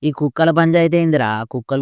ఈ కుక్కల పంచాయితీ ఏందిరా?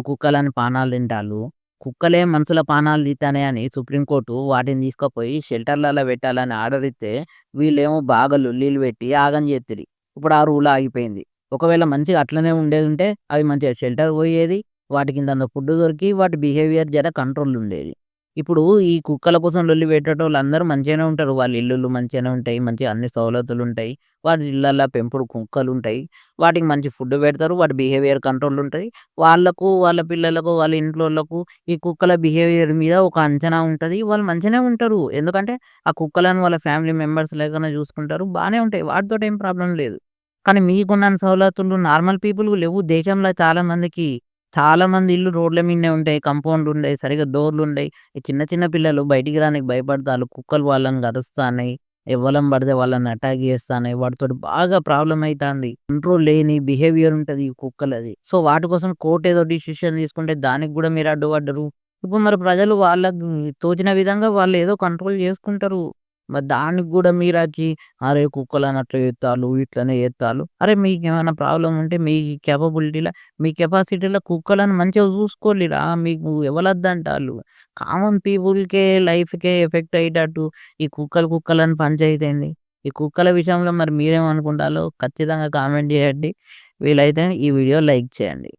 కుక్కలని పానాలు తింటాళ్ళు. కుక్కలే మనుషుల పానాలు తీత్తన్నాయని సుప్రీంకోర్టు వాటిని తీసుకపోయి షెల్టర్‌లలో పెట్టాలని ఆర్డర్ ఇత్తే, వీళ్ళేమో బాగా లొల్లీలు పెట్టి ఆగం చేత్తిరి. ఇప్పుడు ఆ రూల్ ఆగిపోయింది. ఒకవేళ మంచిగా అట్లనే ఉండేదుంటే అవి మంచిగా షెల్టర్‌కి పోయేది. వాటికింతంత ఫుడ్ దొరికి వాటి బిహేవియర్ జర కంట్రోల్ ఉండేది. ఇప్పుడు ఈ కుక్కల కోసం లొల్లి పెట్టేటోళ్ళందరూ మంచిగానే ఉంటారు. వాళ్ళ ఇల్లులు మంచిగానే ఉంటాయి. మంచిగా అన్ని సవలతులుంటాయి. వాటి ఇళ్ళల్ల పెంపుడు కుక్కలుంటాయి. వాటికి మంచి ఫుడ్ పెడతారు. వాటి బిహేవియర్ కంట్రోల్ ఉంటది. వాళ్ళకు, వాళ్ళ పిల్లలకు, వాళ్ళ ఇంట్లోళ్ళకు ఈ కుక్కల బిహేవియర్ మీద ఒక అంచనా ఉంటది. వాళ్ళు మంచిగానే ఉంటారు. ఎందుకంటే ఆ కుక్కలను వాళ్ళ ఫ్యామిలీ మెంబర్స్ లెక్కనే చూసుకుంటారు. బానే ఉంటాయి. వాటితోటి ఏం ప్రాబ్లమ్ లేదు. కానీ మీకున్నన్ని సవలతులు నార్మల్ పీపుల్‌కి లెవ్వు దేశంలో చాలా మందికి. చాలా మంది ఇల్లు రోడ్ల మీదనే ఉంటాయి. కాంపౌండ్‌లుండయి. సరిగ్గా డోర్‌లుండయి. ఈ చిన్న చిన్న పిల్లలు బయటికి రానీకి భయపడతాళ్ళు. కుక్కలు వాళ్ళని కరుస్తాన్నయి. ఎవ్వలం పడితే వాళ్ళని అటాక్ చేస్తాన్నయి. వాటితోటి బాగా ప్రాబ్లమ్ అయితాంది. కంట్రోల్ లేని బిహేవియర్ ఉంటది ఈ కుక్కలది. సో, వాటి కోసం కోర్ట్ ఏదో డిసిషన్ తీసుకుంటే దానికి గూడా మీరు అడ్డుపడ్డరు. ఇప్పుడు మరి ప్రజలు వాళ్ళకి తోచిన విధంగా వాళ్ళేదో కంట్రోల్ చేసుకుంటరు. మరి దానికి గూడా మీరచ్చి అరే! కుక్కలని అట్లా చేత్తాళ్ళు, ఇట్లనే చేత్తాళ్ళు. అరే! మీకేమైనా ప్రాబ్లమ్ ఉంటే మీ కేపబిలిటీ‌ల మీ కెపాసిటీలో కుక్కలను మంచిగా చూసుకోల్లిరా. మీకు ఎవలొద్దంటాళ్ళు. కామన్ పీపుల్‌కే లైఫ్‌కే ఎఫెక్ట్ అయ్యేటట్టు ఈ కుక్కలని పంచాయితీ ఏంది? ఈ కుక్కల విషయంలో మరి మీరేమనుకుంటాలో ఖచ్చితంగా కామెంట్ చేయండి. వీలైతే ఈ వీడియో లైక్ చేయండి.